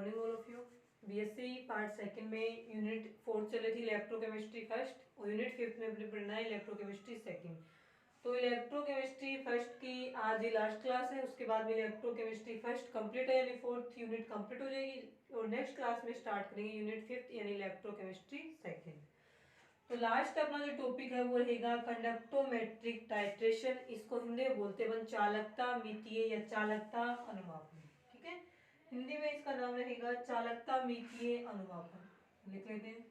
Morning all of you. BSc part second में unit 4 चल रही थी इलेक्ट्रोकेमिस्ट्री फर्स्ट और यूनिट 5 में अपने पढ़ना है इलेक्ट्रोकेमिस्ट्री सेकंड। तो इलेक्ट्रोकेमिस्ट्री फर्स्ट की आज ही लास्ट क्लास है, उसके बाद में इलेक्ट्रोकेमिस्ट्री फर्स्ट कंप्लीट है यानी 4th यूनिट कंप्लीट हो जाएगी और नेक्स्ट क्लास में स्टार्ट करेंगे यूनिट 5 यानी इलेक्ट्रोकेमिस्ट्री सेकंड। तो लास्ट अपना जो टॉपिक है वो रहेगा कंडक्टोमेट्रिक टाइट्रेशन। इसको हिंदी में बोलते हैं चालकता मितीय या चालकता अनुमापन। ठीक है, हिंदी में इसका नाम रहेगा चालकता मितीय अनुमापन। लिख लेते हैं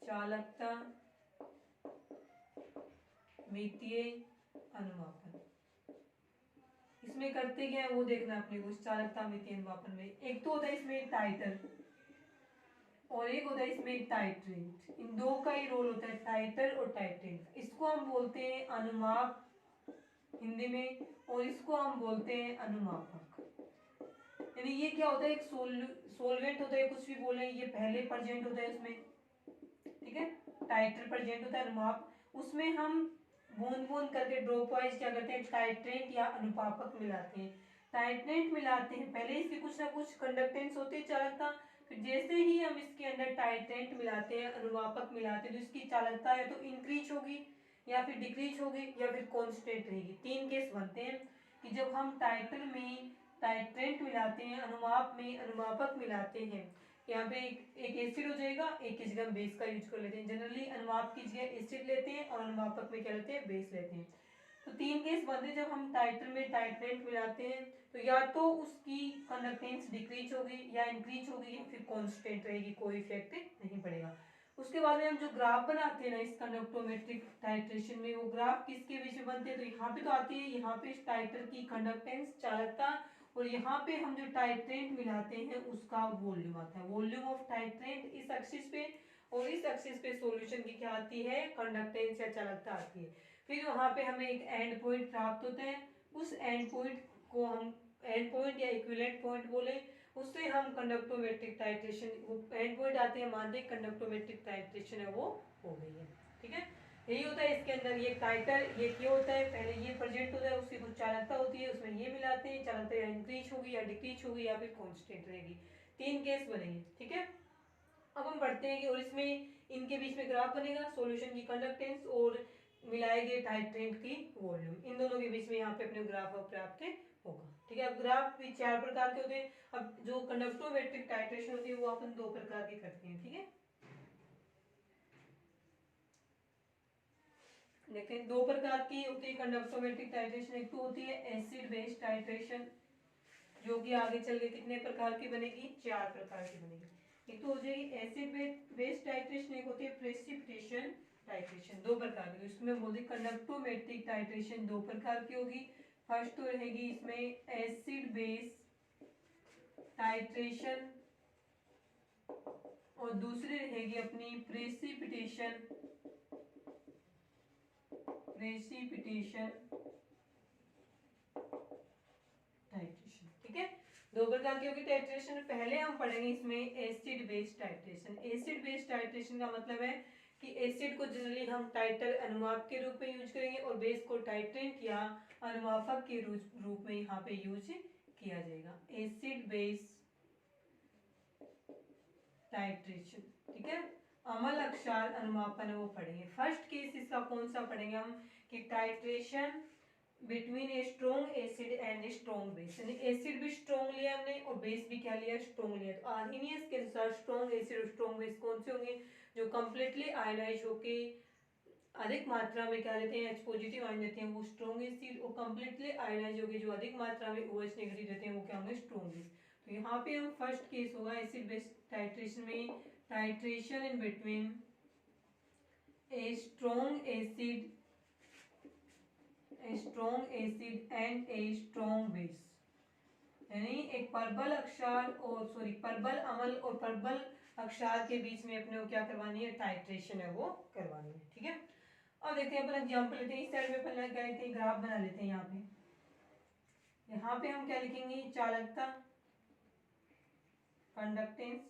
चालकता मितीय अनुमापन। इसमें करते क्या है वो देखना अपने को। चालकता मितीय अनुमापन में एक तो होता है इसमें टाइटल और एक होता है इसमें टाइट्रेंट। इन दो का ही रोल होता है, टाइटल और टाइट्रेंट। इसको हम बोलते हैं अनुमाप हिंदी में और इसको हम बोलते हैं अनुमापक। यानी ये क्या होता है, एक सोलवेंट होता है, कुछ भी बोले ये पहले प्रेजेंट होता है उसमें। ठीक है, टाइटल प्रेजेंट होता है, अनुमाप उसमें हम बूंद बूंद करके ड्रॉप वाइज क्या करते हैं टाइट्रेंट या अनुपापक मिलाते हैं। टाइट्रेंट मिलाते हैं, पहले इसकी कुछ ना कुछ कंडक्टेंस होती है चालकता, फिर जैसे ही हम इसके अंदर टाइट्रेंट मिलाते हैं अनुपापक मिलाते हैं तो इसकी चालकता है तो इंक्रीज होगी या फिर डिक्रीज होगी या फिर कांस्टेंट रहेगी। तीन केस बनते हैं कि जब हम टाइटल में टाइट्रेंट मिलाते हैं, अनुमाप में अनुमापक मिलाते हैं। यहाँ पे एक एसिड हो जाएगा, एक की जगह बेस का यूज कर लेते हैं। जनरली अनुमाप की जगह एसिड लेते हैं और अनुमापक में क्या लेते हैं बेस लेते हैं। तो तीन केस बनते हैं जब हम टाइटल में टाइट्रेंट मिलाते हैं तो या तो उसकी कंडक्टेंस डिक्रीज होगी या इंक्रीज होगी या फिर कांस्टेंट रहेगी, कोई इफेक्ट नहीं पड़ेगा। उसके बाद में हम जो ग्राफ बनाते हैं ना इस कंडक्टोमेट्रिक टाइट्रेशन में, वो ग्राफ किसके बीच में बनते हैं तो यहाँ पे तो आती है, यहाँ पे इस टाइटल की कंडक्टेंस चालकता और यहाँ पे हम जो टाइट्रेंट मिलाते हैं उसका वॉल्यूम आता है। वॉल्यूम ऑफ टाइट्रेंट इस एक्सिस पे और इस एक्सिस पे सॉल्यूशन की क्या आती है कंडक्टेंस या चालकता आती है। फिर वहां पे हमें एक एंड पॉइंट प्राप्त होता है, उस एंड पॉइंट को हम एंड पॉइंट या इक्विवेलेंट पॉइंट बोले, उससे हम कंडक्टोमेट्रिक टाइट्रेशन वो एंड पॉइंट आते हैं, मानते हैं कंडक्टोमेट्रिक टाइट्रेशन है वो हो गई है। ठीक है, यही होता है इसके अंदर। ये टाइटल ये क्या होता है, पहले ये प्रेजेंट होता है, उसकी कुछ चालकता होती है, उसमें ये मिलाते हैं, चालकता या इंक्रीज होगी या डिक्रीज होगी या फिर कांस्टेंट रहेगी। तीन केस बनेंगे। ठीक है, अब हम बढ़ते हैं कि और इसमें इनके बीच में ग्राफ बनेगा, सॉल्यूशन की कंडक्टेंस और मिलाए गए टाइट्रेंट की वॉल्यूम, इन दोनों के बीच में यहाँ पे अपने ग्राफ प्राप्त होगा। ठीक है, अब ग्राफ भी चार प्रकार के होते हैं। अब जो कंडक्टोमेट्रिक टाइट्रेशन होती है वो अपन दो प्रकार की करते हैं। ठीक है, देखते हैं दो प्रकार की होती है कंडक्टोमेट्रिक टाइट्रेशन। एक तो होती है एसिड बेस्ड टाइट्रेशन जो कि आगे चल के कितने प्रकार की बनेगी, चार प्रकार की बनेगी। एक तो हो जाएगी एसिड बेस्ड टाइट्रेशन, एक होती है प्रेसिपिटेशन टाइट्रेशन। दो प्रकार की, तो इसमें बोलते कंडक्टोमेट्रिक टाइट्रेशन दो प्रकार की होगी। फर्स्ट तो रहेगी इसमें एसिड बेस टाइट्रेशन और दूसरी रहेगी अपनी प्रेसिपिटेशन टाइट्रेशन। ठीक है, दो प्रकार की होगी टाइट्रेशन। पहले हम पढ़ेंगे इसमें acid based titration. Acid based titration का मतलब है कि एसिड को जनरली हम टाइटल अनुमाप के रूप में यूज करेंगे और बेस को टाइट्रेंट या अनुमापक के रूप में यहाँ पे यूज किया जाएगा। Acid base titration. ठीक है, अम्ल अक्षार अनुमापन है वो पढ़ेंगे। फर्स्ट केस इसका कौन सा पढ़ेंगे हम कि titration between a strong acid and a strong base. यानी एसिड भी स्ट्रॉन्ग लिया हमने और बेस भी क्या लिया, स्ट्रॉन्ग लिया। तो आर्हीनियस के अनुसार स्ट्रॉन्ग एसिड और स्ट्रॉन्ग बेस कौन से होंगे, जो कंप्लीटली आयनाइज होके अधिक मात्रा में क्या लेते हैं एच पॉजिटिव आयन देते हैं वो स्ट्रॉन्ग एसिड, और कंप्लीटली आयनाइज होके जो अधिक मात्रा में OH नेगेटिव देते हैं वो क्या होंगे, स्ट्रॉन्ग बेस। तो यहाँ पे हम फर्स्ट केस होगा एसिड बेस टाइट्रेशन में titration in between a strong acid and a strong base. यानी एक प्रबल अक्षार और प्रबल अम्ल और प्रबल अक्षार के बीच में अपने को क्या करवानी है, टाइट्रेशन है वो करवानी है। ठीक है, अब देखते हैं अपन एग्जांपल लेते हैं। इस साइड में अपन क्या लेते हैं, ग्राफ बना लेते हैं। यहाँ पे हम क्या लिखेंगे, चालकता कंडक्टेंस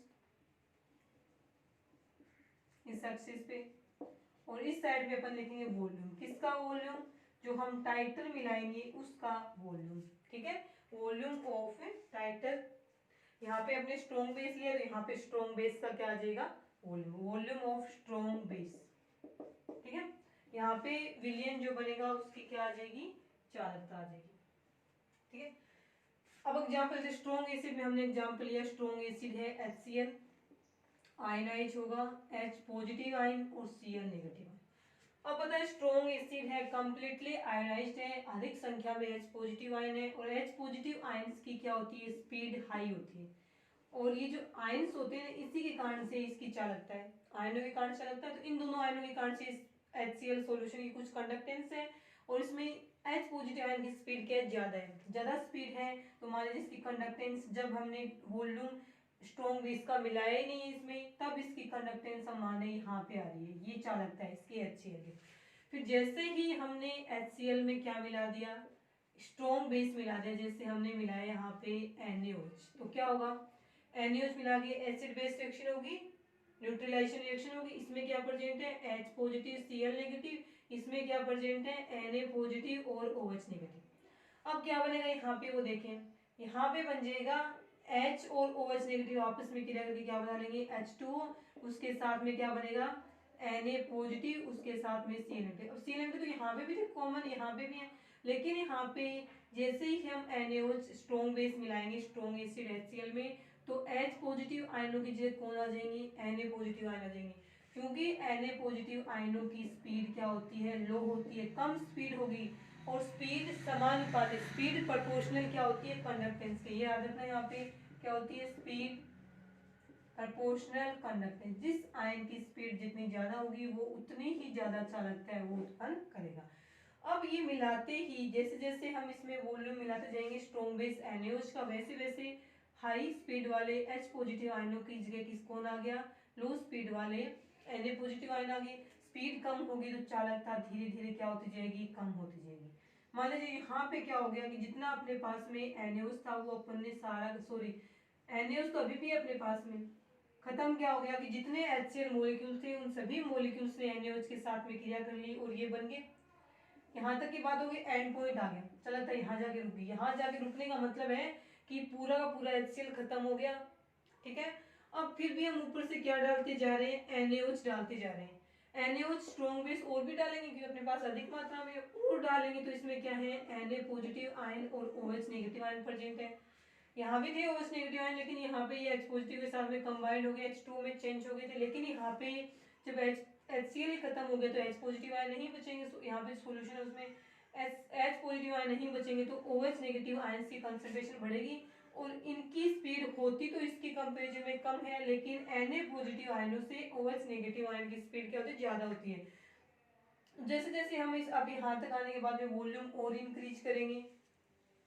इस एक्सिस पे, और इस साइड पे अपन लिखेंगे वॉल्यूम। किसका वॉल्यूम, जो हम टाइटल मिलाएंगे उसका वॉल्यूम। ठीक है, वॉल्यूम ऑफ टाइटल। यहाँ पे अपने स्ट्रॉन्ग बेस लिया तो यहाँ पे स्ट्रॉन्ग बेस का क्या आ जाएगा, volume, volume of strong base. ठीक है, यहाँ पे विलियन जो बनेगा उसकी क्या आ जाएगी, चालकता आ जाएगी। ठीक है, अब एग्जांपल जैसे स्ट्रॉन्ग एसिड में हमने एग्जांपल लिया, स्ट्रॉन्ग एसिड है HCl, आयनाइज होगा H पॉजिटिव आयन और Cl नेगेटिव आयन। अब पता है स्ट्रॉन्ग एसिड है, कंप्लीटली आयनाइज्ड है, अधिक संख्या में H पॉजिटिव आयन है, और H पॉजिटिव आयन्स की क्या होती है, स्पीड हाई होती है, और ये जो आयन्स होते हैं इसी के कारण से इसकी चालकता है, आयनों के कारण चालकता है। तो इन दोनों आयनों के कारण से इस HCl सॉल्यूशन की कुछ कंडक्टेंस है, और इसमें H पॉजिटिव आयन की स्पीड क्या ज्यादा है, ज्यादा स्पीड है, तो मान लीजिए इसकी कंडक्टेंस जब हमने वॉल्यूम स्ट्रॉन्ग बेस का मिलाया ही नहीं इसमें, तब इसकी कंडक्टेंस हम माने यहाँ पे आ रही है, ये चालकता है इसकी HCl की। फिर जैसे ही हमने HCl में क्या मिला दिया, स्ट्रॉन्ग बेस मिला दिया, जैसे हमने मिलाया यहाँ पे NaOH, तो क्या होगा, NaOH मिला के एसिड बेस रिएक्शन होगी, न्यूट्रलाइजेशन रिएक्शन होगी, इसमें क्या प्रेजेंट है H पॉजिटिव Cl नेगेटिव, इसमें क्या प्रेजेंट है Na पॉजिटिव और OH नेगेटिव। अब क्या बनेगा यहाँ पे वो देखें, यहाँ पे बन जाएगा H और OH नेगेटिव आपस में क्रिया करके क्या बना लेंगे H2, उसके साथ में क्या बनेगा Na पॉजिटिव, उसके साथ में Cl नेगेटिव। अब Cl नेगेटिव तो यहाँ पे भी तो कॉमन यहाँ पे भी है, लेकिन यहाँ पे जैसे ही हम NaOH स्ट्रॉन्ग बेस मिलाएंगे स्ट्रॉन्ग एसिड HCl में, तो H पॉजिटिव आयनों की जगह कौन आ जाएंगी, Na पॉजिटिव आयन आ जाएंगे, क्योंकि Na पॉजिटिव आयनों की स्पीड क्या होती है, लो होती है, कम स्पीड होगी, और स्पीड समानुपातिक, स्पीड प्रोपोर्शनल क्या होती है कंडक्टेंस के, ये याद रखना, यहाँ पे क्या होती है स्पीड प्रोपोर्शनल कंडक्टेंस, जिस आयन की स्पीड जितनी ज्यादा होगी वो उतनी ही ज्यादा चालकता है वो उत्पन्न करेगा। अब ये मिलाते ही जैसे जैसे हम इसमें वॉल्यूम मिलाते जाएंगे स्ट्रॉन्ग बेस NaOH का, वैसे वैसे हाई स्पीड वाले H पॉजिटिव आयनों की जगह किस कौन आ गया, लो स्पीड वाले Na पॉजिटिव आयन आ गए। स्पीड कम होगी तो चालकता धीरे धीरे क्या होती जाएगी, कम होती जाएगी। मान लीजिए यहाँ पे क्या हो गया कि जितना अपने पास में NaOH था वो अपन ने सारा, सॉरी NaOH तो अभी भी अपने पास में, खत्म क्या हो गया कि जितने HCl मॉलिक्यूल थे उन सभी मॉलिक्यूल्स ने NaOH के साथ में क्रिया कर ली और ये बन गए। यहाँ तक की बात होगी, एंड पॉइंट आ गया, चला था यहाँ जाके रुक गई, यहाँ जाके रुकने का मतलब है कि पूरा का पूरा HCl खत्म हो गया। ठीक है, अब फिर भी हम ऊपर से क्या डालते जा रहे हैं, NaOH डालते जा रहे हैं। NaOH स्ट्रॉन्ग बेस और भी डालेंगे क्योंकि अपने पास अधिक मात्रा में और डालेंगे, तो इसमें क्या है Na पॉजिटिव आयन और OH नेगेटिव आयन प्रेजेंट है। यहाँ भी थे OH नेगेटिव आयन, लेकिन यहाँ पे ये H पॉजिटिव के साथ में कंबाइंड हो गए, H2 में चेंज हो गए थे, लेकिन यहाँ पे जब HCl खत्म हो गया तो H पॉजिटिव आयन नहीं बचेंगे, यहाँ पे सॉल्यूशन है उसमें H पॉजिटिव आयन नहीं बचेंगे तो OH नेगेटिव आयन की कंसंट्रेशन बढ़ेगी, और इनकी स्पीड होती तो इसकी कंपैरिजन में कम है, लेकिन Na पॉजिटिव आयनों से OH नेगेटिव आयन की स्पीड क्या होती है, ज्यादा होती है। जैसे जैसे हम इस अब यहाँ तक आने के बाद में वॉल्यूम और इंक्रीज करेंगे,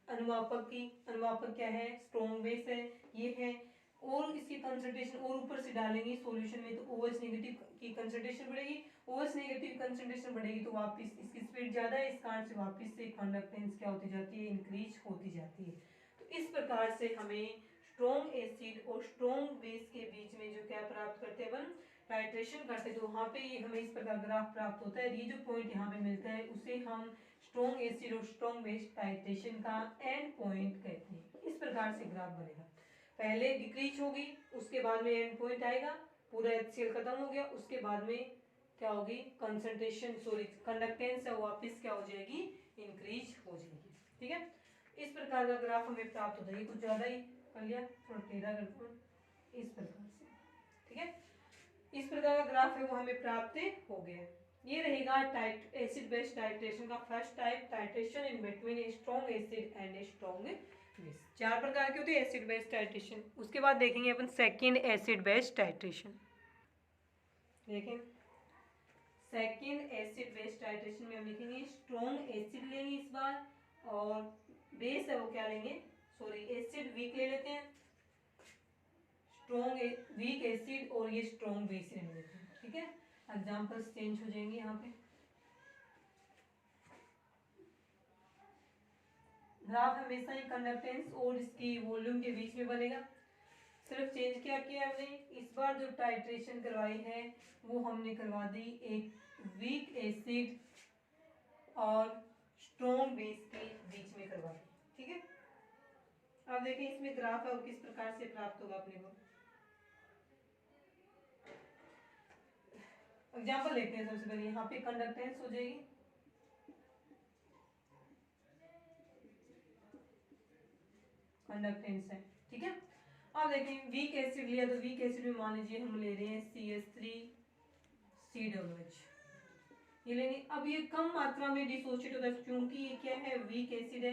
अनुमापक की, अनुमापक क्या है स्ट्रॉन्ग बेस है ये है, और इसकी कंसंट्रेशन और ऊपर से डालेंगे सॉल्यूशन में, तो OH नेगेटिव की कंसंट्रेशन बढ़ेगी, OH नेगेटिव कंसंट्रेशन बढ़ेगी तो वापस इसकी स्पीड ज्यादा है, इस कारण से वापस से कंडक्टेंस क्या होती जाती है, इंक्रीज होती जाती है। तो इस प्रकार से हमें स्ट्रॉन्ग एसिड और स्ट्रॉन्ग बेस के बीच में जो क्या प्राप्त करते हैं अपन, टाइट्रेशन करते हैं, तो वहाँ पे हमें इस प्रकार ग्राफ प्राप्त होता है। ये जो पॉइंट यहाँ पे मिलता है उसे हम स्ट्रॉन्ग एसिड और स्ट्रॉन्ग बेस टाइट्रेशन का एंड पॉइंट कहते हैं। इस प्रकार से ग्राफ बनेगा, पहले डिक्रीज होगी, उसके बाद में एंड पॉइंट आएगा, पूरा HCl खत्म हो गया, उसके बाद में क्या होगी कंसंट्रेशन, सॉरी कंडक्टेंस है वापस क्या हो जाएगी, इंक्रीज हो जाएगी। ठीक है, इस प्रकार का ग्राफ हमें प्राप्त होता है, कुछ ज्यादा ही कर लिया, थोड़ा टेढ़ा करता हूँ इस प्रकार से। ठीक है, इस प्रकार का ग्राफ है वो हमें प्राप्त हो गया। ये रहेगा टाइट एसिड बेस टाइट्रेशन का first type, titration in between a strong acid and a strong base. चार प्रकार के होते हैं एसिड बेस टाइट्रेशन। उसके बाद देखेंगे अपन सेकंड एसिड बेस टाइट्रेशन। देखें सेकंड एसिड बेस टाइट्रेशन में हम लिखेंगे स्ट्रॉन्ग एसिड लेंगे इस बार, और बेस है वो क्या लेंगे, सॉरी एसिड वीक ले लेते हैं, स्ट्रॉन्ग वीक एसिड और ये स्ट्रॉन्ग बेस ले लेते हैं। ठीक है, एग्जांपल्स चेंज हो जाएंगे यहाँ पे। ग्राफ हमेशा ही कंडक्टेंस और इसकी वॉल्यूम के बीच में बनेगा, सिर्फ चेंज क्या किया हमने, इस बार जो टाइट्रेशन करवाई है वो हमने करवा दी एक वीक एसिड और स्ट्रॉन्ग बेस के बीच में करवा दी। ठीक है, अब देखें इसमें ग्राफ है और किस प्रकार से प्राप्त होगा अपने को। एग्जाम्पल लेते हैं। सबसे पहले यहाँ पे कंडक्टेंस हो जाएगी, कंडक्टेंस है, ठीक है। अब देखें वीक एसिड लिया, तो वीक एसिड में मान लीजिए हम ले रहे हैं CH3COOH, ये लेंगे। अब ये कम मात्रा में डिसोशिएट होता है, क्योंकि ये क्या है, वीक एसिड है,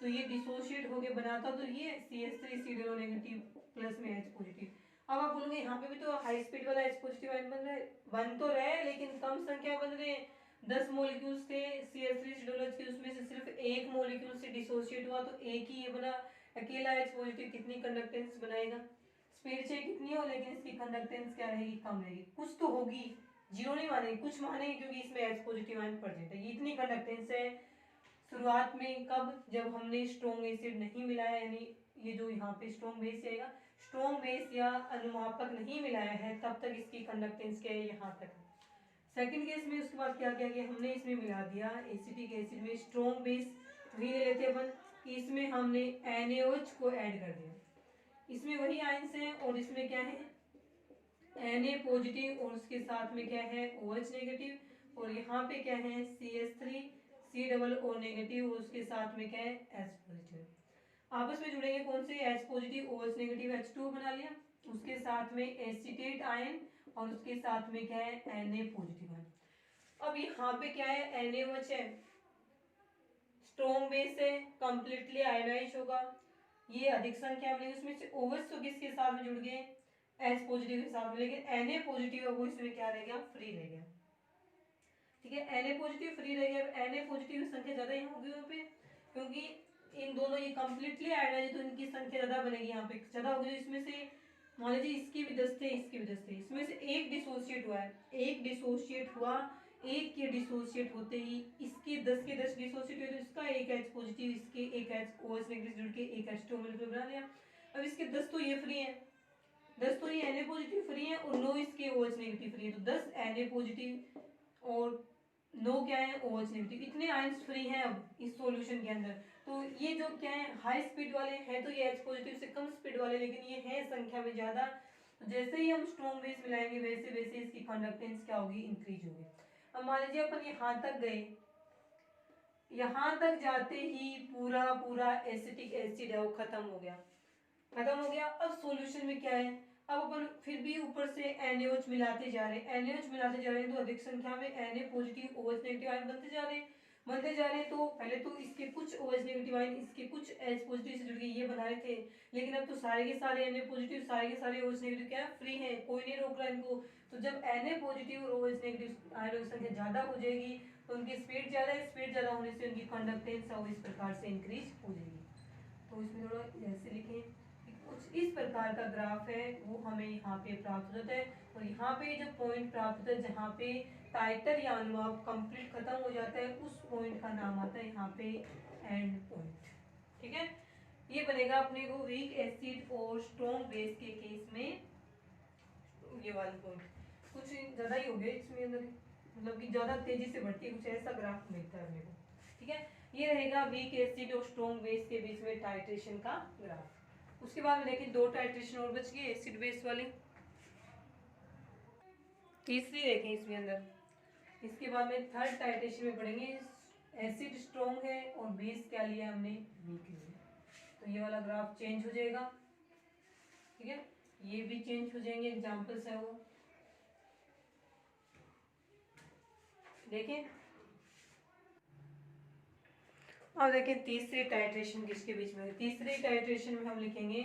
तो ये डिसोशिएट होके बनाता, तो ये CH3COO नेगेटिव प्लस में H पॉजिटिव। अब आप बोलोगे यहाँ पे भी तो हाई स्पीड वाला H पॉजिटिव आयन बन रहा है, बन तो रहा है, लेकिन कम संख्या बन रहे हैं। 10 मॉलिक्यूल्स थे CH3COOH के, उसमें से सिर्फ एक मॉलिक्यूल से डिसोशिएट हुआ, तो एक ही ये बना, अकेला H पॉजिटिव कितनी कंडक्टेंस बनाएगा। स्पीड चाहे कितनी हो, लेकिन इसकी कंडक्टेंस क्या रहेगी, कम रहेगी। कुछ तो होगी, जीरो नहीं मानेंगे, कुछ मानेंगे, क्योंकि इसमें H पॉजिटिव आयन प्रेजेंट है। ये इतनी कंडक्टेंस है शुरुआत में, कब, जब हमने स्ट्रॉन्ग एसिड नहीं मिलाया, यानी ये जो यहाँ पे स्ट्रॉन्ग बेस आएगा, स्ट्रॉन्ग बेस या अनुमापक नहीं मिलाया है, तब तक इसकी कंडक्टेंस क्या है, यहाँ तक। सेकंड केस में उसके बाद क्या किया गया, हमने इसमें मिला दिया एसिटिक एसिड में स्ट्रॉन्ग बेस, वही ले लेते अपन, इसमें हमने NaOH को ऐड कर दिया। इसमें वही आयंस हैं और इसमें क्या है, Na पॉजिटिव और उसके साथ में क्या है OH नेगेटिव, और यहाँ पे क्या है CH3COO नेगेटिव और उसके साथ में क्या है H पॉजिटिव। आपस में जुड़ेंगे कौन से, H positive OH negative H2 बना लिया, उसके साथ में एसिटेट आयन और उसके साथ में क्या है Na पॉजिटिव आयन। अब यहाँ पे क्या है NaOH है, स्ट्रॉन्ग बेस है, कंप्लीटली आयनाइज होगा, ये अधिक संख्या में, उसमें से OH तो किसके साथ में जुड़ गए, H पॉजिटिव के साथ में, लेकिन Na पॉजिटिव है वो इसमें क्या रह गया, फ्री रह गया, ठीक है। Na पॉजिटिव फ्री रह गया। Na पॉजिटिव की संख्या ज्यादा यहाँ होगी वहाँ पे, क्योंकि इन दोनों ये कंप्लीटली आयनाइज, तो इनकी संख्या ज्यादा बनेगी, यहाँ पे ज्यादा होगी। इसमें से मान लीजिए इसकी भी 10 थे, इसकी भी 10 थे, इसमें से एक डिसोसिएट हुआ है, एक डिसोसिएट हुआ, एक के डिसोसिएट होते ही इसके 10 के 10 डिसोसिएट हुए, तो इसका एक H पॉजिटिव, इसके एक H OH नेगेटिव जुड़ के एक H2 मॉलिक्यूल बना लिया। अब इसके 10 तो ये फ्री है, 10 तो ये Na पॉजिटिव फ्री है और 9 इसके OH नेगेटिव फ्री है, तो 10 Na पॉजिटिव और 9 क्या है OH नेगेटिव, इतने आयंस फ्री हैं अब इस सॉल्यूशन के अंदर। तो ये जो क्या है हाई स्पीड वाले हैं, तो ये H पॉजिटिव से कम स्पीड वाले, लेकिन ये हैं संख्या में ज्यादा। तो जैसे ही हम स्ट्रॉन्ग बेस मिलाएंगे, वैसे वैसे इसकी कंडक्टेंस क्या होगी, इंक्रीज होगी। अब मान लीजिए अपन यहाँ तक गए, यहाँ तक जाते ही पूरा पूरा एसिटिक एसिड है वो खत्म हो गया, खत्म हो गया। अब सॉल्यूशन में क्या है, अब अपन फिर भी ऊपर से NaOH मिलाते जा रहे हैं, NaOH मिलाते जा रहे हैं, तो अधिक संख्या में Na positive OH negative ion बनते जा रहे हैं, बनते जा रहे हैं। तो पहले तो इसके कुछ OH नेगेटिव आयन इसके कुछ H पॉजिटिव से जुड़ के ये बना रहे थे, लेकिन अब तो सारे के सारे Na पॉजिटिव, सारे के सारे OH नेगेटिव क्या फ्री हैं, कोई नहीं रोक रहा इनको। तो जब Na पॉजिटिव और OH नेगेटिव आयनों की संख्या ज्यादा हो जाएगी, तो उनकी स्पीड ज्यादा है, स्पीड ज्यादा होने से उनकी कंडक्टेंस इस प्रकार से इंक्रीज हो जाएगी। तो इसमें थोड़ा ऐसे लिखें, कुछ इस प्रकार का ग्राफ है वो हमें यहाँ पे प्राप्त हो जाता है। और यहाँ पे जो पॉइंट प्राप्त होता है, जहाँ पे टाइटल या अनुनाद कंप्लीट खत्म हो जाता है, उस पॉइंट का नाम आता है यहाँ पे एंड पॉइंट, ठीक है। ये बनेगा अपने को वीक एसिड और स्ट्रॉन्ग बेस के केस में ये वाला पॉइंट। कुछ ज्यादा ही हो गया इसमें अंदर, मतलब कि ज्यादा तेजी से बढ़ती है, कुछ ऐसा ग्राफ मिलता है अपने को, ठीक है। ये रहेगा वीक एसिड और स्ट्रॉन्ग बेस के बीच में टाइट्रेशन का ग्राफ। उसके बाद में देखें दो टाइट्रेशन और बच गई एसिड बेस वाली, तीसरी देखें इसमें अंदर। इसके बाद में थर्ड टाइट्रेशन में पढ़ेंगे, एसिड स्ट्रॉन्ग है और बेस क्या लिया हमने, वीक लिया, तो ये वाला ग्राफ चेंज हो जाएगा, ठीक है। ये भी चेंज हो जाएंगे, एग्जांपल्स है वो देखें। अब देखें तीसरी टाइट्रेशन किसके बीच में, तीसरी टाइट्रेशन में हम लिखेंगे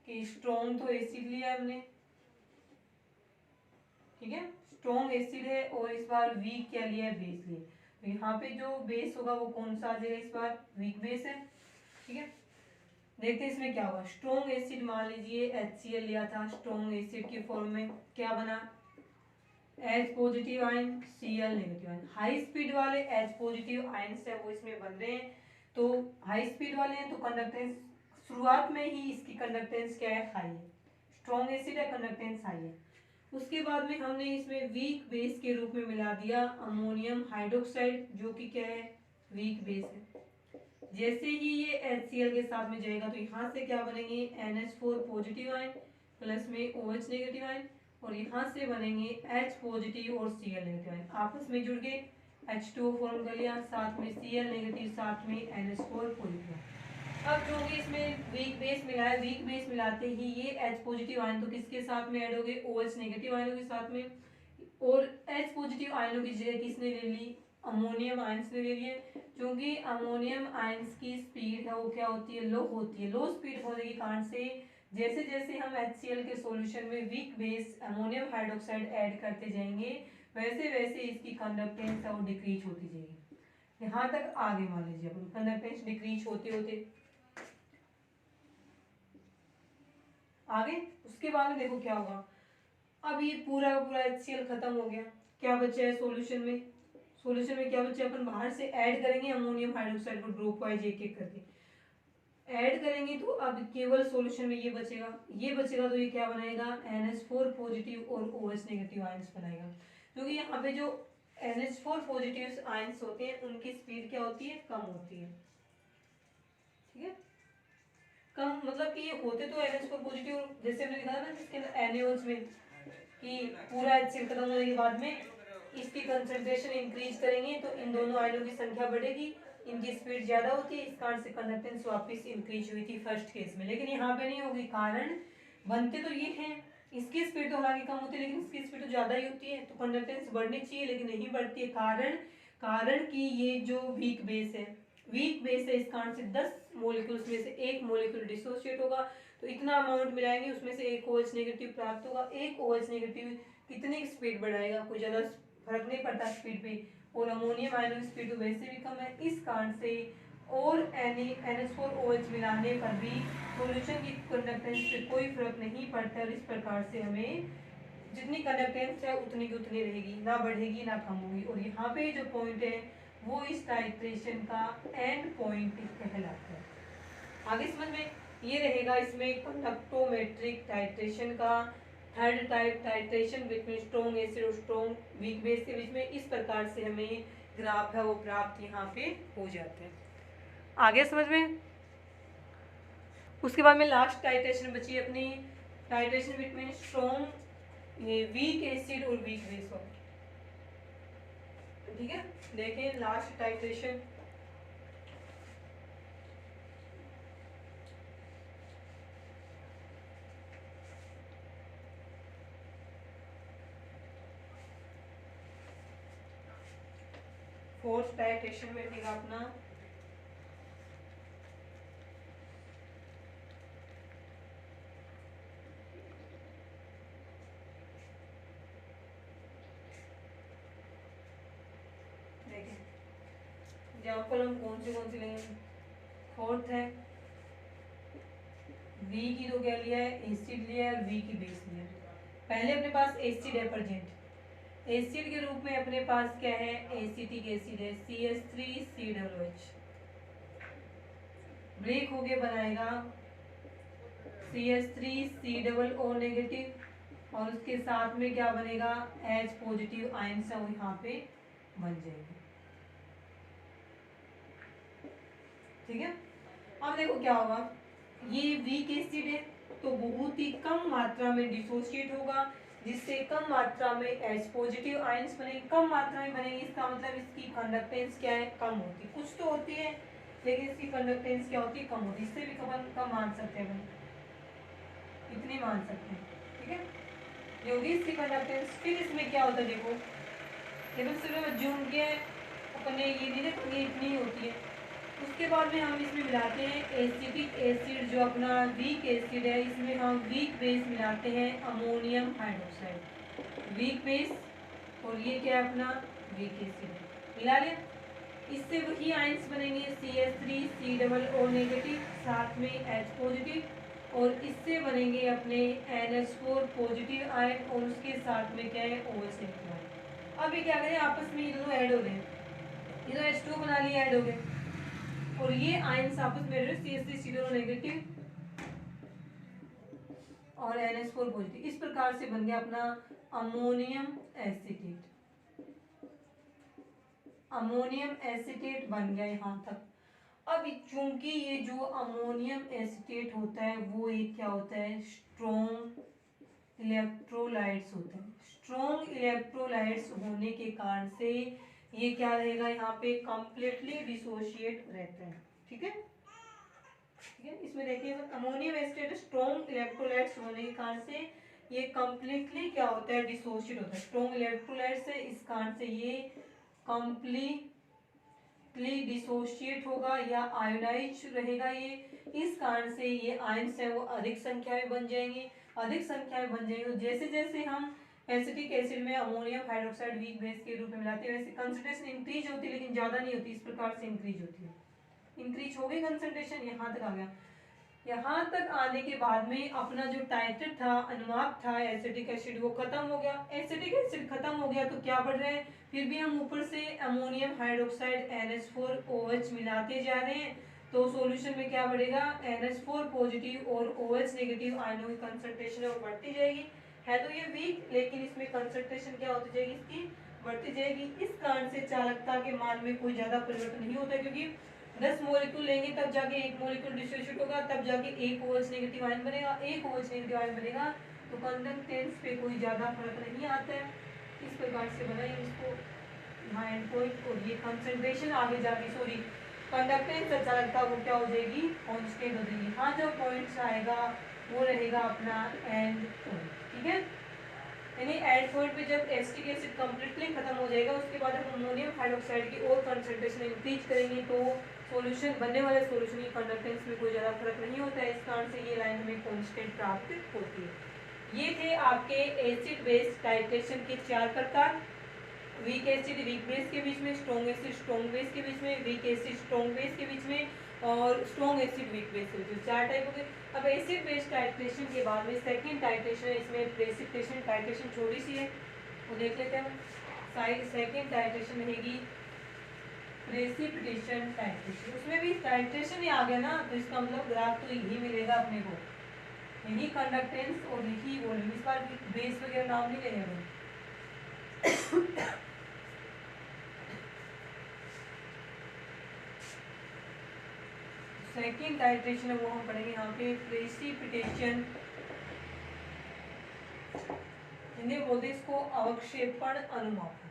कि स्ट्रॉन्ग तो एसिड लिया हमने, ठीक है, स्ट्रॉन्ग एसिड है, और इस बार वीक क्या लिया है, बेस लिया। तो यहाँ पे जो बेस होगा वो कौन सा आ जाएगा, इस बार वीक बेस है, ठीक है। देखते हैं इसमें क्या होगा। स्ट्रॉन्ग एसिड मान लीजिए HCl लिया था, स्ट्रॉन्ग एसिड की फॉर्म में क्या बना, H positive ion Cl negative ion. High speed वाले H पॉजिटिव आयन है वो इसमें बन रहे हैं, तो हाई स्पीड वाले हैं, तो कंडक्टेंस शुरुआत में ही इसकी कंडक्टेंस क्या है, हाई है, स्ट्रॉन्ग एसिड है, कंडक्टेंस हाई है। उसके बाद में हमने इसमें वीक बेस के रूप में मिला दिया अमोनियम हाइड्रोक्साइड, जो कि क्या है, वीक बेस है। जैसे ही ये HCl के साथ में जाएगा तो यहाँ से क्या बनेंगे NH4 पॉजिटिव आयन प्लस में OH नेगेटिव आयन, और यहाँ से बनेंगे H पॉजिटिव और Cl नेगेटिव आयन, आपस में जुड़ के H2O फॉर्म कर लिया, साथ में Cl नेगेटिव, साथ में NH4 पॉजिटिव। अब जो भी इसमें वीक बेस मिला है, वीक बेस मिलाते ही ये H पॉजिटिव आयन तो किसके साथ में ऐड हो गए, OH नेगेटिव आयनों के साथ में, और H पॉजिटिव आयनों की जगह किसने ले ली, अमोनियम आयंस ने ले लिए। क्योंकि अमोनियम आयंस की स्पीड है वो क्या होती है, लो होती है। लो स्पीड होने के कारण से जैसे जैसे हम HCl के सॉल्यूशन में weak base ammonium hydroxide add करते जाएंगे वैसे वैसे इसकी कंडक्टेंस है वो डिक्रीज होती जाएगी। यहाँ तक आगे मान लीजिए अपन कंडक्टेंस डिक्रीज होते होते आगे, उसके बाद में देखो क्या होगा। अब ये पूरा का पूरा HCl खत्म हो गया, क्या बचा है सॉल्यूशन में, सॉल्यूशन में क्या बचा, अपन बाहर से ऐड करेंगे अमोनियम हाइड्रोक्साइड को ग्रुप वाइज एक एक करके ऐड करेंगे, तो अब केवल सॉल्यूशन में ये बचेगा, ये बचेगा तो ये क्या बनाएगा NH4 पॉजिटिव और OH नेगेटिव आयंस बनाएगा। क्योंकि यहाँ पे जो NH4 पॉजिटिव आयंस होते हैं उनकी स्पीड क्या होती है, कम होती है, ठीक है। कम मतलब कि ये होते तो NH4 पॉजिटिव, जैसे हमने दिखाया ना जिसके अंदर एनियोन्स में कि पूरा HCl खत्म होने के बाद में इसकी कंसंट्रेशन इंक्रीज करेंगे तो इन दोनों आयनों की संख्या बढ़ेगी, इनकी स्पीड ज्यादा होती है, इस कारण से कंडक्टेंस वापस इंक्रीज हुई थी फर्स्ट केस में, लेकिन यहाँ पे नहीं होगी, कारण बनते तो ये हैं, इसकी स्पीड तो हालांकि कम होती है लेकिन इसकी स्पीड तो ज्यादा ही होती है, तो कंडक्टेंस बढ़नी चाहिए लेकिन नहीं बढ़ती है, कारण कारण कि ये जो वीक बेस है, वीक बेस है, इस कारण से 10 मोलिक्यूल्स में से एक मोलिक्यूल डिसोसिएट होगा, तो इतना अमाउंट मिलाएंगे उसमें से एक OH नेगेटिव प्राप्त होगा। एक OH नेगेटिव कितनी स्पीड बढ़ाएगा, कोई ज़्यादा फर्क नहीं पड़ता स्पीड पे, और अमोनियम आयन की स्पीड तो वैसे भी कम है, इस कारण से और NH4OH मिलाने पर भी सॉल्यूशन की कंडक्टेंस पे कोई फर्क नहीं पड़ता, और इस प्रकार से हमें जितनी कंडक्टेंस है उतनी की उतनी रहेगी, ना बढ़ेगी ना कम होगी। और यहाँ पे जो पॉइंट है वो इस टाइट्रेशन का एंड पॉइंट कहलाता है। आगे समझ में ये रहेगा इसमें कंडक्टोमेट्रिक टाइट्रेशन का third type, titration between strong acid और स्ट्रॉन्ग वीक बेस के बीच में, इस प्रकार से हमें ग्राफ है वो प्राप्त यहाँ पे हो जाते हैं। आगे समझ में, उसके बाद में लास्ट टाइट्रेशन बची अपनी टाइट्रेशन बिटवीन स्ट्रॉन्ग ये वीक एसिड और वीक बेस वाला, ठीक है। देखें लास्ट टाइट्रेशन, फोर्थ टाइट्रेशन में रहेगा अपना एग्जाम्पल हम कौन से लेंगे। फोर्थ है वी की तो क्या लिया है, एसिड लिया है, वी की बेस लिया है। पहले अपने पास एसिड है प्रेजेंट, एसिड के रूप में अपने पास क्या है, एसिटिक एसिड है CH3COOH, ब्रेक होके बनाएगा CH3COO नेगेटिव, और उसके साथ में क्या बनेगा H पॉजिटिव आयंस है वो यहाँ पे बन जाएंगे, ठीक है। अब देखो क्या होगा, ये वीक एसिड है तो बहुत ही कम मात्रा में डिसोसिएट होगा, जिससे कम मात्रा में H पॉजिटिव आयंस बनेंगे, कम मात्रा में बनेंगे, इसका मतलब इसकी कंडक्टेंस क्या है, कम होती है, कुछ तो होती है लेकिन इसकी कंडक्टेंस क्या होती है, कम होती है, इससे भी कम मान सकते हैं अपन, इतनी मान सकते हैं, ठीक है। ये होगी इसकी कंडक्टेंस। फिर इसमें क्या होता है देखो, केवल सिर्फ जूम के अपने ये नहीं देखो ये इतनी होती है, उसके बाद में हम इसमें मिलाते हैं एसिटिक एसिड, जो अपना वीक एसिड है, इसमें हम वीक बेस मिलाते हैं अमोनियम हाइड्रोक्साइड, वीक बेस, और ये क्या है अपना वीक एसिड मिला लिया, इससे वही आयंस बनेंगे CH3COO नेगेटिव, साथ में H पॉजिटिव, और इससे बनेंगे अपने NH4 पॉजिटिव आयन, और उसके साथ में क्या है OH नेगेटिव आयन। अब ये क्या करें, आपस में ये दोनों ऐड हो गए, ये तो H2 बना लिया, ऐड हो गए, और ये आयंस आपस में CH3COO नेगेटिव और NH4 पॉजिटिव, इस प्रकार से बन गया अपना अमोनियम एसिटेट, अमोनियम एसिटेट बन गया यहाँ तक। अब चूंकि ये जो अमोनियम एसीटेट होता है वो एक क्या होता है, स्ट्रॉन्ग इलेक्ट्रोलाइट्स होता है। स्ट्रॉन्ग इलेक्ट्रोलाइट्स होने के कारण से ये क्या रहेगा, यहाँ पे कंप्लीटली डिसोशिएट रहता है। ठीक है, ठीक है, इसमें देखिए अमोनियम एसिड स्ट्रॉन्ग इलेक्ट्रोलाइट्स होने के कारण से ये कंप्लीटली क्या होता है, डिसोशिएट होता है। स्ट्रॉन्ग इलेक्ट्रोलाइट्स है, इस कारण से ये कंप्लीटली डिसोशिएट होगा या आयोनाइज रहेगा ये। इस कारण से ये आयंस है वो अधिक संख्या में बन जाएंगे, अधिक संख्या में बन जाएंगे। जैसे जैसे हम एसिटिक एसिड में अमोनियम हाइड्रोक्साइड वीक बेस के रूप में मिलाते हैं वैसे कंसंट्रेशन इंक्रीज होती है, लेकिन ज्यादा नहीं होती, इस प्रकार से इंक्रीज होती है। इंक्रीज हो गई कंसंट्रेशन, यहाँ तक आ गया। यहाँ तक आने के बाद में अपना जो टाइटर था, अनुनाद था एसिटिक एसिड, वो खत्म हो गया। एसिटिक एसिड खत्म हो गया तो क्या बढ़ रहा है, फिर भी हम ऊपर से अमोनियम हाइड्रोक्साइड NH4OH मिलाते जा रहे हैं, तो सॉल्यूशन में क्या बढ़ेगा, NH4 पॉजिटिव और OH नेगेटिव आयनों की कंसंट्रेशन है वो बढ़ती जाएगी। है तो ये वीक, लेकिन इसमें कंसंट्रेशन क्या होती जाएगी, इसकी बढ़ती जाएगी। इस कारण से चालकता के मान में कोई ज्यादा परिवर्तन नहीं होता, क्योंकि 10 मॉलिक्यूल लेंगे तब जाके एक मॉलिक्यूल डिसोसिएट होगा, तब जाके एक OH नेगेटिव आयन बनेगा। एक OH नेगेटिव आयन बनेगा तो कंडक्टेंस पे कोई ज्यादा फर्क नहीं आता है। इस प्रकार से बनाएंगे इसको, यहाँ एंड पॉइंट, और ये कंसंट्रेशन आगे जाके सॉरी कंडक्टेंस चालकता वो क्या हो जाएगी, कांस्टेंट हो जाएगी। हाँ, जो पॉइंट्स आएगा वो रहेगा अपना एंड पॉइंट। ठीक है, यानी एंड पॉइंट पे जब एसिटिक एसिड कंप्लीटली खत्म हो जाएगा उसके बाद हम अमोनियम हाइड्रोक्साइड की और कंसंट्रेशन इंक्रीज करेंगे, तो सॉल्यूशन बनने वाले सॉल्यूशन की कंडक्टेंस में कोई ज़्यादा फर्क नहीं होता है। इस कारण से ये लाइन हमें कांस्टेंट प्राप्त होती है। ये थे आपके एसिड बेस टाइट्रेशन के 4 प्रकार। वीक एसिड वीक बेस के बीच में, स्ट्रॉन्ग एसिड स्ट्रॉन्ग बेस के बीच में, वीक एसिड स्ट्रॉन्ग बेस के बीच में, और स्ट्रॉन्ग एसिड वीक बेस के बीच में, 4 टाइप हो गए। अब एसिड बेस टाइट्रेशन के बाद में सेकंड टाइट्रेशन है, इसमें प्रेसिपिटेशन टाइट्रेशन छोटी सी है, वो देख लेते हैं हम। सेकंड टाइट्रेशन रहेगी प्रेसिपिटेशन टाइट्रेशन। उसमें भी टाइट्रेशन ही आ गया ना, तो इसका मतलब ग्राफ तो यही मिलेगा अपने को, यही कंडक्टेंस और यही वॉल्यूम। इस बार बेस वगैरह नाम नहीं लेंगे हम। सेकेंड टाइट्रेशन है वो हम पढ़ेंगे यहाँ पे प्रेसिपिटेशन, हिंदी में बोलते हैं इसको अवक्षेपण अनुमापन।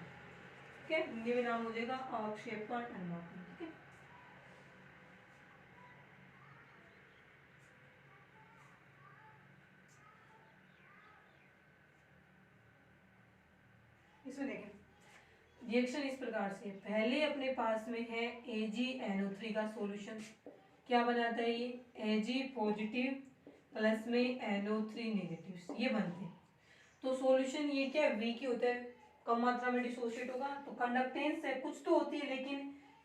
ठीक है, हिंदी में नाम हो जाएगा अवक्षेपण अनुमापन। ठीक है, इसमें देखें रिएक्शन इस प्रकार से, पहले अपने पास में है AgNO3 का सॉल्यूशन। क्या बनाता है ये, Ag पॉजिटिव प्लस में NO3 नेगेटिव, ये बनते हैं। तो सॉल्यूशन ये क्या वीक ही होता है, कम मात्रा में डिसोसिएट होगा, तो कंडक्टेंस है कुछ तो होती है, लेकिन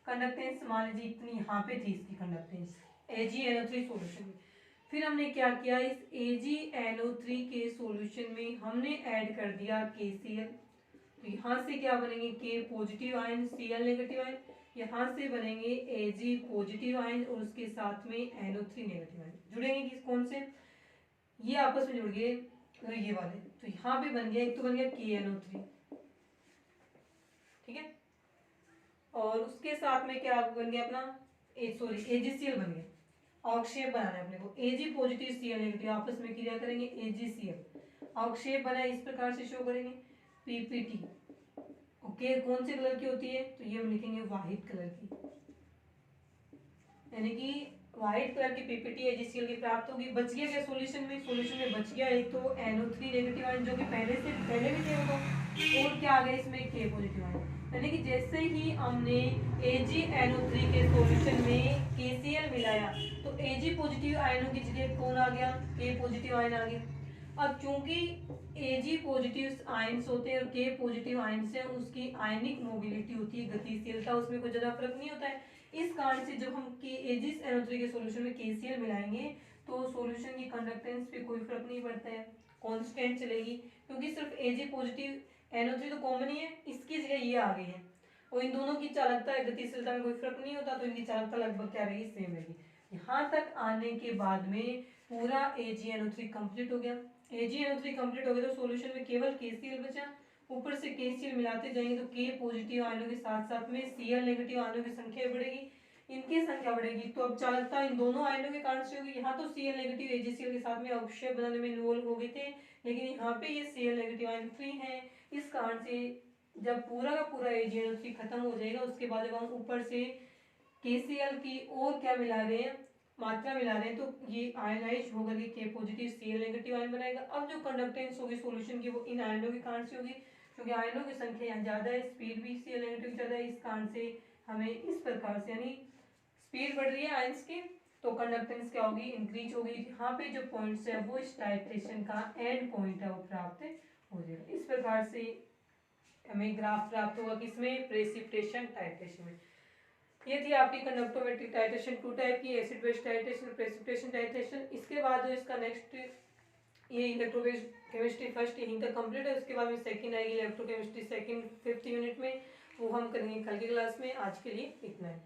कंडक्टेंस मान लीजिए इतनी यहाँ पे थी इसकी कंडक्टेंस AgNO3 सॉल्यूशन में। फिर हमने क्या किया, इस AgNO3 के सॉल्यूशन में हमने ऐड कर दिया KCl, तो यहाँ से क्या बनेंगे, K positive ion Cl negative ion, यहाँ से बनेंगे Ag पॉजिटिव आयन और उसके साथ में NO3 नेगेटिव आयन। जुड़ेंगे किस कौन से, ये आपस में जुड़ गए, तो ये वाले, तो यहाँ पे बन गया, एक तो बन गया KNO3। ठीक है, और उसके साथ में क्या बन गया अपना AgCl बन गया। अवक्षेप बनाना है अपने को, Ag पॉजिटिव Cl नेगेटिव आपस में क्रिया करेंगे AgCl, अवक्षेप बना इस प्रकार से शो करेंगे PPT। ओके, कौन से कलर की होती है, तो ये हम लिखेंगे व्हाइट कलर की, यानी कि व्हाइट कलर की PPT AgCl की प्राप्त होगी। बच गया क्या सॉल्यूशन में, सॉल्यूशन में बच गया एक तो NO3 नेगेटिव आयन जो कि पहले भी थे वो, और क्या आ गया इसमें K पॉजिटिव आयन। यानी कि जैसे ही हमने AgNO3 के सॉल्यूशन में KCl मिलाया तो Ag पॉजिटिव आयनों की जगह कौन आ गया, K पॉजिटिव आयन आ गया। अब चूंकि Ag पॉजिटिव आयंस होते हैं और K पॉजिटिव आयंस है, उसकी आयनिक मोबिलिटी होती है, गतिशीलता उसमें कोई ज्यादा फर्क नहीं होता है। इस कारण से जब हम AgNO3 के सॉल्यूशन में KCl मिलाएंगे तो सॉल्यूशन की कंडक्टेंस पे कोई फर्क नहीं पड़ता है, कांस्टेंट चलेगी, क्योंकि सिर्फ Ag पॉजिटिव NO3 तो कॉमन ही है, इसकी जगह ये आ गई है, और इन दोनों की चालकता गतिशीलता में कोई फर्क नहीं होता, तो इनकी चालकता लगभग क्या रहेगी, सेम रहेगी। यहाँ तक आने के बाद में पूरा AgNO3 कंप्लीट हो गया। AgNO3 कंप्लीट हो गया तो सॉल्यूशन में केवल KCl बचा, ऊपर से KCl मिलाते जाएंगे तो K पॉजिटिव आयनों के साथ साथ में Cl नेगेटिव आयनों की संख्या बढ़ेगी। इनकी संख्या बढ़ेगी तो अब चालकता इन दोनों आयनों के कारण से होगी। यहाँ तो Cl नेगेटिव AgCl के साथ में अवक्षय बनाने में इन्वॉल्व हो गए थे, लेकिन यहाँ पे ये Cl नेगेटिव आयन फ्री है। इस कारण से जब पूरा का पूरा AgNO3 खत्म हो जाएगा उसके बाद जब हम ऊपर से KCl की और क्या मिला रहे हैं, मात्रा मिला रहे हैं, तो ये आयनाइज होकर के K positive Cl negative ion बनाएगा। अब जो कंडक्टेंस होगी सॉल्यूशन की वो इन आयनों के कारण से होगी, क्योंकि आयनों की संख्या यहाँ ज्यादा है, स्पीड भी Cl नेगेटिव ज्यादा है, इस कारण से हमें इस प्रकार से यानी स्पीड बढ़ रही है आयंस की तो कंडक्टेंस क्या होगी, इंक्रीज होगी। यहाँ पे जो पॉइंट्स है वो इस टाइट्रेशन का एंड पॉइंट है वो प्राप्त हो जाएगा। इस प्रकार से हमें ग्राफ प्राप्त होगा किसमें, प्रेसिपिटेशन टाइट्रेशन में। ये थी आपकी कंडक्टोमेट्रिक टाइट्रेशन, टू टाइप की, acid base titration, precipitation titration. इसके बाद जो इसका नेक्स्ट ये इलेक्ट्रोकेमिस्ट्री फर्स्ट यहीं तक कंप्लीट है, उसके बाद में सेकंड आएगी इलेक्ट्रोकेमिस्ट्री सेकंड 5th यूनिट में, वो हम करेंगे कल की क्लास में। आज के लिए इतना है।